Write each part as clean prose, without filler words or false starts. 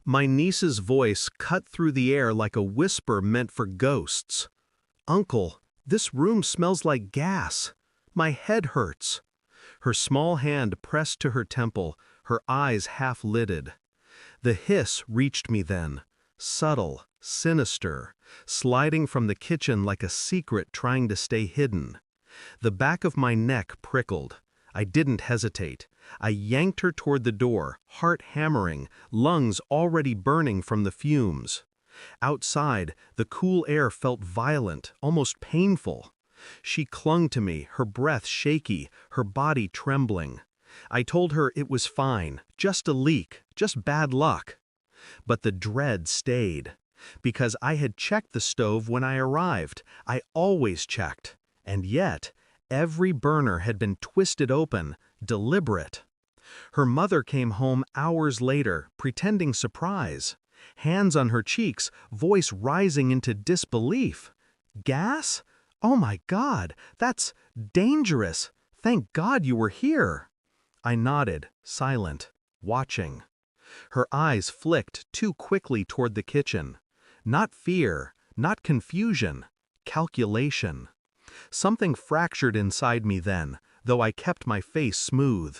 My niece's voice cut through the air like a whisper meant for ghosts. "Uncle, this room smells like gas. My head hurts." Her small hand pressed to her temple, her eyes half-lidded. The hiss reached me then, subtle, sinister, sliding from the kitchen like a secret trying to stay hidden. The back of my neck prickled. I didn't hesitate. I yanked her toward the door, heart hammering, lungs already burning from the fumes. Outside, the cool air felt violent, almost painful. She clung to me, her breath shaky, her body trembling. I told her it was fine, just a leak, just bad luck. But the dread stayed. Because I had checked the stove when I arrived. I always checked. And yet, every burner had been twisted open, deliberate. Her mother came home hours later, pretending surprise. Hands on her cheeks, voice rising into disbelief. "Gas? Oh my God, that's dangerous. Thank God you were here." I nodded, silent, watching. Her eyes flicked too quickly toward the kitchen. Not fear, not confusion, calculation. Something fractured inside me then, though I kept my face smooth.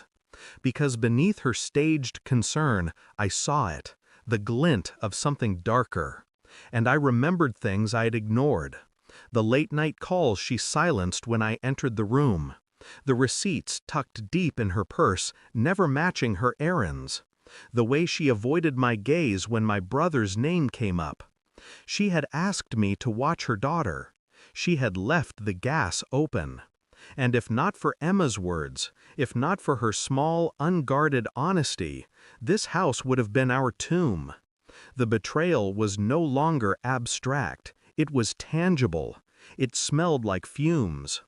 Because beneath her staged concern, I saw it, the glint of something darker. And I remembered things I had ignored. The late-night calls she silenced when I entered the room. The receipts tucked deep in her purse, never matching her errands. The way she avoided my gaze when my brother's name came up. She had asked me to watch her daughter. She had left the gas open. And if not for Emma's words, if not for her small, unguarded honesty, this house would have been our tomb. The betrayal was no longer abstract. It was tangible. It smelled like fumes.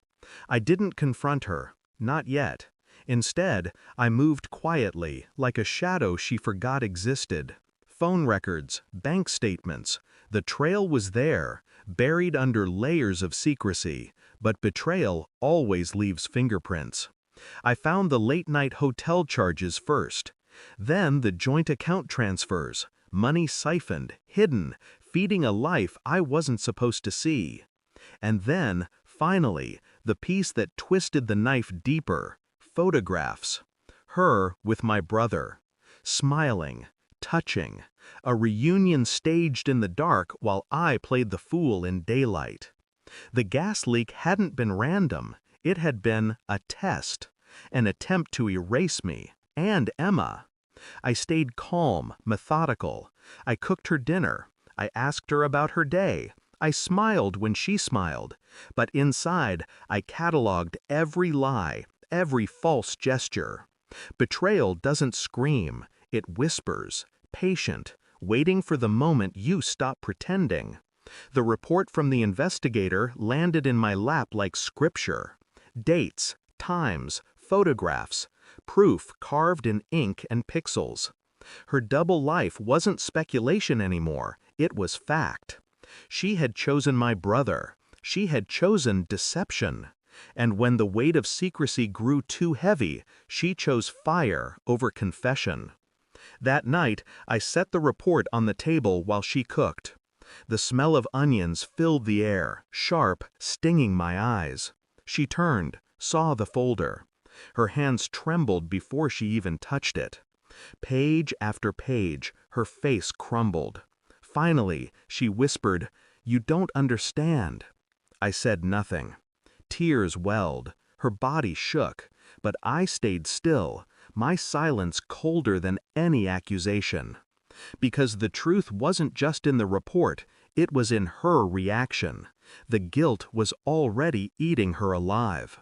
I didn't confront her, not yet. Instead, I moved quietly, like a shadow she forgot existed. Phone records, bank statements. The trail was there, buried under layers of secrecy, but betrayal always leaves fingerprints. I found the late-night hotel charges first. Then the joint account transfers, money siphoned, hidden, feeding a life I wasn't supposed to see. And then, finally, the piece that twisted the knife deeper, photographs. Her with my brother. Smiling, touching. A reunion staged in the dark while I played the fool in daylight. The gas leak hadn't been random. It had been a test. An attempt to erase me, and Emma. I stayed calm, methodical. I cooked her dinner. I asked her about her day. I smiled when she smiled. But inside, I cataloged every lie, every false gesture. Betrayal doesn't scream. It whispers, patient, waiting for the moment you stop pretending. The report from the investigator landed in my lap like scripture. Dates, times, photographs, proof carved in ink and pixels. Her double life wasn't speculation anymore, it was fact. She had chosen my brother. She had chosen deception. And when the weight of secrecy grew too heavy, she chose fire over confession. That night, I set the report on the table while she cooked. The smell of onions filled the air, sharp, stinging my eyes. She turned, saw the folder. Her hands trembled before she even touched it. Page after page, her face crumbled. Finally, she whispered, "You don't understand." I said nothing. Tears welled. Her body shook. But I stayed still, my silence colder than any accusation. Because the truth wasn't just in the report, it was in her reaction. The guilt was already eating her alive.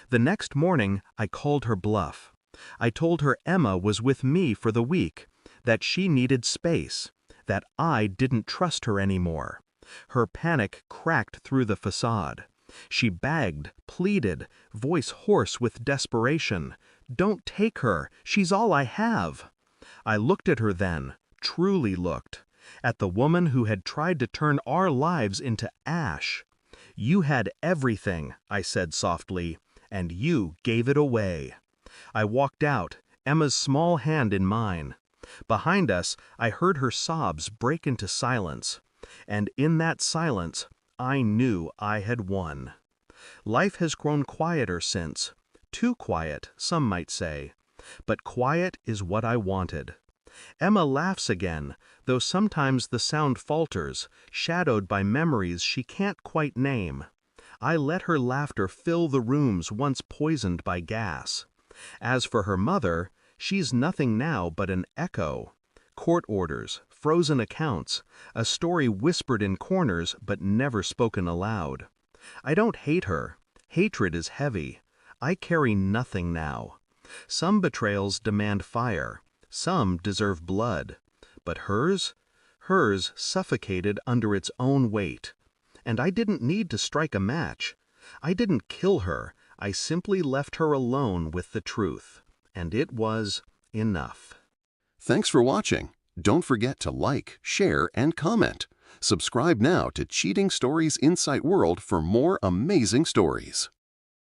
The next morning, I called her bluff. I told her Emma was with me for the week, that she needed space, that I didn't trust her anymore. Her panic cracked through the facade. She begged, pleaded, voice hoarse with desperation. "Don't take her, she's all I have." I looked at her then, truly looked, at the woman who had tried to turn our lives into ash. "You had everything," I said softly, "and you gave it away." I walked out, Emma's small hand in mine. Behind us, I heard her sobs break into silence. And in that silence, I knew I had won. Life has grown quieter since. Too quiet, some might say. But quiet is what I wanted. Emma laughs again, though sometimes the sound falters, shadowed by memories she can't quite name. I let her laughter fill the rooms once poisoned by gas. As for her mother, she's nothing now but an echo. Court orders, frozen accounts, a story whispered in corners but never spoken aloud. I don't hate her. Hatred is heavy. I carry nothing now. Some betrayals demand fire. Some deserve blood. But hers? Hers suffocated under its own weight. And I didn't need to strike a match. I didn't kill her. I simply left her alone with the truth. And it was enough. Thanks for watching. Don't forget to like, share, and comment. Subscribe now to Cheating Stories Insight World for more amazing stories.